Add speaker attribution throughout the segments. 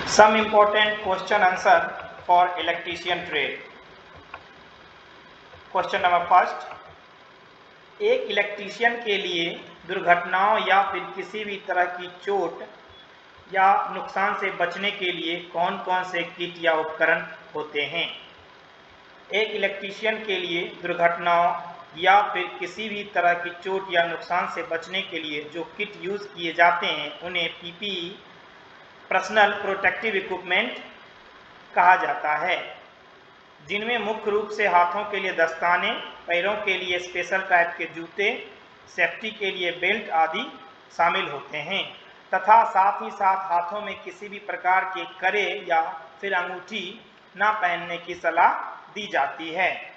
Speaker 1: Some important question answer for electrician trade. Question number first, एक electrician के लिए दुर्घटनाओं या फिर किसी भी तरह की चोट या नुकसान से बचने के लिए कौन कौन से किट या उपकरण होते हैं। एक इलेक्ट्रीशियन के लिए दुर्घटनाओं या फिर किसी भी तरह की चोट या नुकसान से बचने के लिए जो किट यूज़ किए जाते हैं उन्हें पीपीई पर्सनल प्रोटेक्टिव इक्विपमेंट कहा जाता है, जिनमें मुख्य रूप से हाथों के लिए दस्ताने, पैरों के लिए स्पेशल टाइप के जूते, सेफ्टी के लिए बेल्ट आदि शामिल होते हैं तथा साथ ही साथ हाथों में किसी भी प्रकार के करे या फिर अंगूठी न पहनने की सलाह दी जाती है।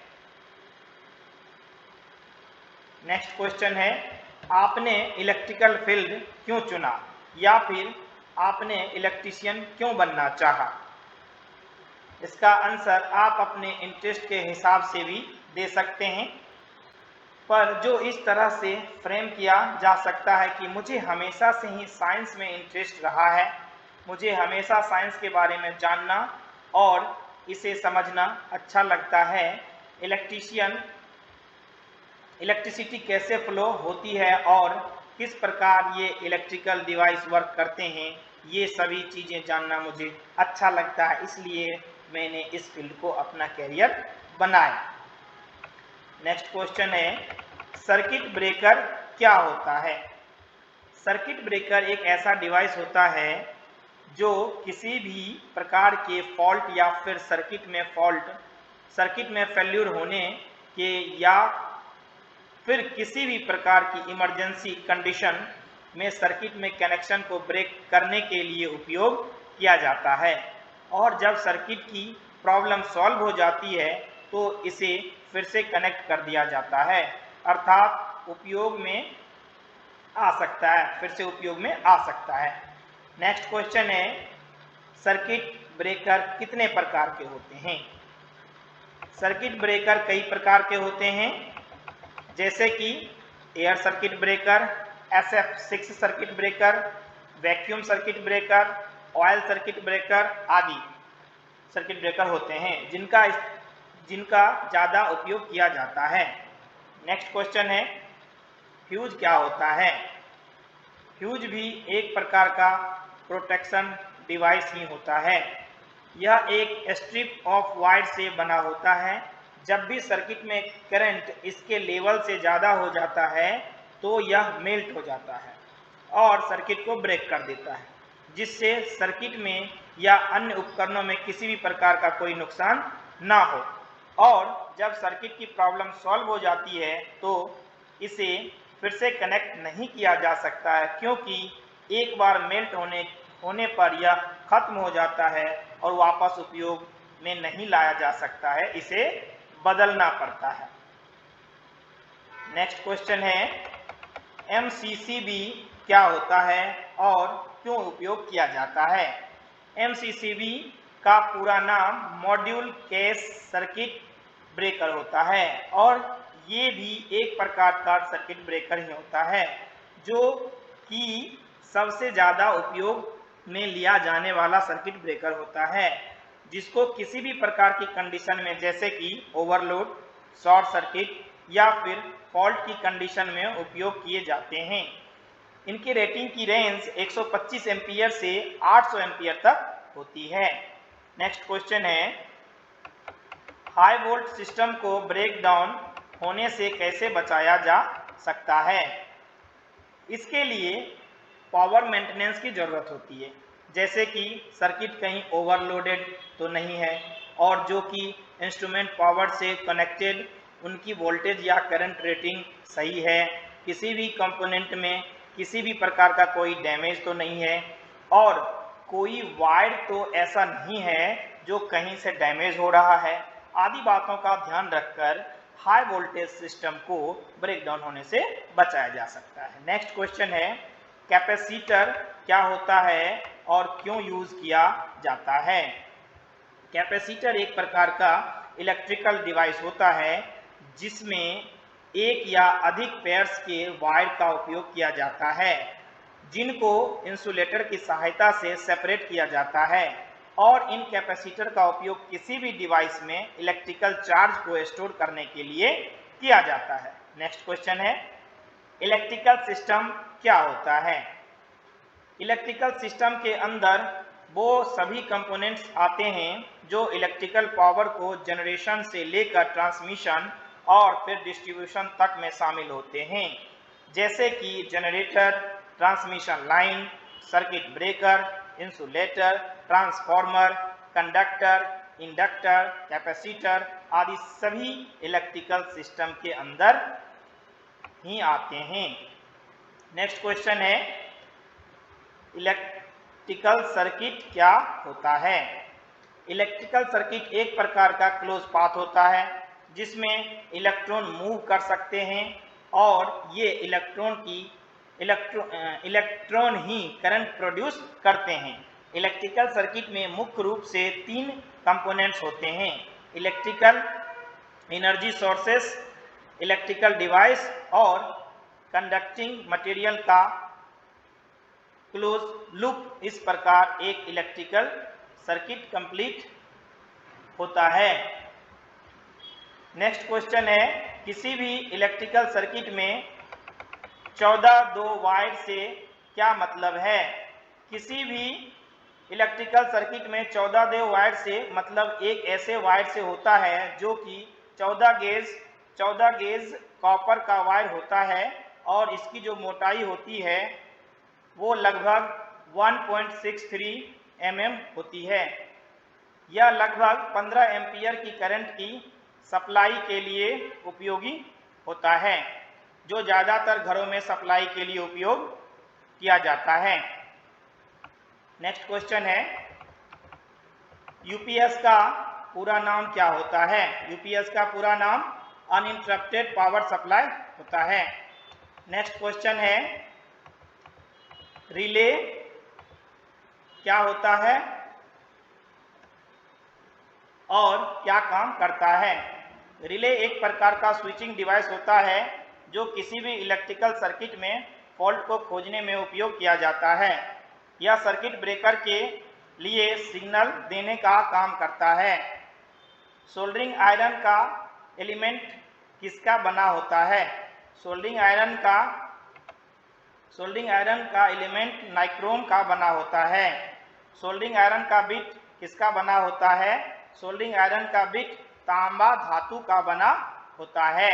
Speaker 1: नेक्स्ट क्वेश्चन है, आपने इलेक्ट्रिकल फील्ड क्यों चुना या फिर आपने इलेक्ट्रीशियन क्यों बनना चाहा। इसका आंसर आप अपने इंटरेस्ट के हिसाब से भी दे सकते हैं, पर जो इस तरह से फ्रेम किया जा सकता है कि मुझे हमेशा से ही साइंस में इंटरेस्ट रहा है, मुझे हमेशा साइंस के बारे में जानना और इसे समझना अच्छा लगता है। इलेक्ट्रिसिटी कैसे फ्लो होती है और किस प्रकार ये इलेक्ट्रिकल डिवाइस वर्क करते हैं, ये सभी चीज़ें जानना मुझे अच्छा लगता है, इसलिए मैंने इस फील्ड को अपना कैरियर बनाया। नेक्स्ट क्वेश्चन है, सर्किट ब्रेकर क्या होता है। सर्किट ब्रेकर एक ऐसा डिवाइस होता है जो किसी भी प्रकार के फॉल्ट या फिर सर्किट में फेल्यूर होने के या फिर किसी भी प्रकार की इमरजेंसी कंडीशन में सर्किट में कनेक्शन को ब्रेक करने के लिए उपयोग किया जाता है और जब सर्किट की प्रॉब्लम सॉल्व हो जाती है तो इसे फिर से कनेक्ट कर दिया जाता है, अर्थात उपयोग में आ सकता है, फिर से उपयोग में आ सकता है। नेक्स्ट क्वेश्चन है, सर्किट ब्रेकर कितने प्रकार के होते हैं। सर्किट ब्रेकर कई प्रकार के होते हैं, जैसे कि air circuit breaker, SF6 circuit breaker, vacuum circuit breaker, oil circuit breaker आदि सर्किट ब्रेकर होते हैं जिनका ज़्यादा उपयोग किया जाता है। नेक्स्ट क्वेश्चन है, फ्यूज क्या होता है। फ्यूज भी एक प्रकार का प्रोटेक्शन डिवाइस ही होता है। यह एक स्ट्रिप ऑफ वायर से बना होता है। जब भी सर्किट में करंट इसके लेवल से ज़्यादा हो जाता है तो यह मेल्ट हो जाता है और सर्किट को ब्रेक कर देता है, जिससे सर्किट में या अन्य उपकरणों में किसी भी प्रकार का कोई नुकसान ना हो। और जब सर्किट की प्रॉब्लम सॉल्व हो जाती है तो इसे फिर से कनेक्ट नहीं किया जा सकता है, क्योंकि एक बार मेल्ट होने पर यह खत्म हो जाता है और वापस उपयोग में नहीं लाया जा सकता है, इसे बदलना पड़ता है। नेक्स्ट क्वेश्चन है, MCCB क्या होता है और क्यों उपयोग किया जाता है। MCCB का पूरा नाम मॉड्यूल केस सर्किट ब्रेकर होता है और ये भी एक प्रकार का सर्किट ब्रेकर ही होता है जो कि सबसे ज़्यादा उपयोग में लिया जाने वाला सर्किट ब्रेकर होता है, जिसको किसी भी प्रकार की कंडीशन में जैसे कि ओवरलोड, शॉर्ट सर्किट या फिर फॉल्ट की कंडीशन में उपयोग किए जाते हैं। इनकी रेटिंग की रेंज 125 एम्पियर से 800 एम्पियर तक होती है। नेक्स्ट क्वेश्चन है, हाई वोल्ट सिस्टम को ब्रेक डाउन होने से कैसे बचाया जा सकता है। इसके लिए पावर मेंटेनेंस की ज़रूरत होती है, जैसे कि सर्किट कहीं ओवरलोडेड तो नहीं है और जो कि इंस्ट्रूमेंट पावर से कनेक्टेड उनकी वोल्टेज या करंट रेटिंग सही है, किसी भी कंपोनेंट में किसी भी प्रकार का कोई डैमेज तो नहीं है और कोई वायर तो ऐसा नहीं है जो कहीं से डैमेज हो रहा है, आदि बातों का ध्यान रखकर हाई वोल्टेज सिस्टम को ब्रेकडाउन होने से बचाया जा सकता है। नेक्स्ट क्वेश्चन है, कैपेसिटर क्या होता है और क्यों यूज किया जाता है। कैपेसिटर एक प्रकार का इलेक्ट्रिकल डिवाइस होता है जिसमें एक या अधिक पेयर्स के वायर का उपयोग किया जाता है, जिनको इंसुलेटर की सहायता से सेपरेट किया जाता है, और इन कैपेसिटर का उपयोग किसी भी डिवाइस में इलेक्ट्रिकल चार्ज को स्टोर करने के लिए किया जाता है। नेक्स्ट क्वेश्चन है, इलेक्ट्रिकल सिस्टम क्या होता है? इलेक्ट्रिकल सिस्टम के अंदर वो सभी कंपोनेंट्स आते हैं जो इलेक्ट्रिकल पावर को जनरेशन से लेकर ट्रांसमिशन और फिर डिस्ट्रीब्यूशन तक में शामिल होते हैं, जैसे कि generator, transmission line, circuit breaker, insulator, transformer, conductor, inductor, capacitor आदि सभी इलेक्ट्रिकल सिस्टम के अंदर ही आते हैं। नेक्स्ट क्वेश्चन है, इलेक्ट्रिकल सर्किट क्या होता है? इलेक्ट्रिकल सर्किट एक प्रकार का क्लोज पाथ होता है जिसमें इलेक्ट्रॉन मूव कर सकते हैं और ये इलेक्ट्रॉन ही करंट प्रोड्यूस करते हैं। इलेक्ट्रिकल सर्किट में मुख्य रूप से 3 कंपोनेंट्स होते हैं: electrical energy sources, electrical device और कंडक्टिंग मटेरियल का क्लोज लूप। इस प्रकार एक इलेक्ट्रिकल सर्किट कंप्लीट होता है। नेक्स्ट क्वेश्चन है, किसी भी इलेक्ट्रिकल सर्किट में 14 2 वायर से क्या मतलब है? किसी भी इलेक्ट्रिकल सर्किट में 14 2 वायर से मतलब एक ऐसे वायर से होता है जो कि 14 गेज कॉपर का वायर होता है और इसकी जो मोटाई होती है वो लगभग 1.63 mm होती है। यह लगभग 15 एम्पियर की करंट की सप्लाई के लिए उपयोगी होता है, जो ज़्यादातर घरों में सप्लाई के लिए उपयोग किया जाता है। नेक्स्ट क्वेश्चन है, यूपीएस का पूरा नाम क्या होता है? यूपीएस का पूरा नाम अनइंटरप्टेड पावर सप्लाई होता है। नेक्स्ट क्वेश्चन है, रिले क्या होता है और क्या काम करता है? रिले एक प्रकार का स्विचिंग डिवाइस होता है जो किसी भी इलेक्ट्रिकल सर्किट में फॉल्ट को खोजने में उपयोग किया जाता है। यह सर्किट ब्रेकर के लिए सिग्नल देने का काम करता है। सोल्डरिंग आयरन का एलिमेंट किसका बना होता है? सोल्डरिंग आयरन का एलिमेंट नाइक्रोम का बना होता है। सोल्डरिंग आयरन का बिट किसका बना होता है? सोल्डरिंग आयरन का बिट तांबा धातु का बना होता है।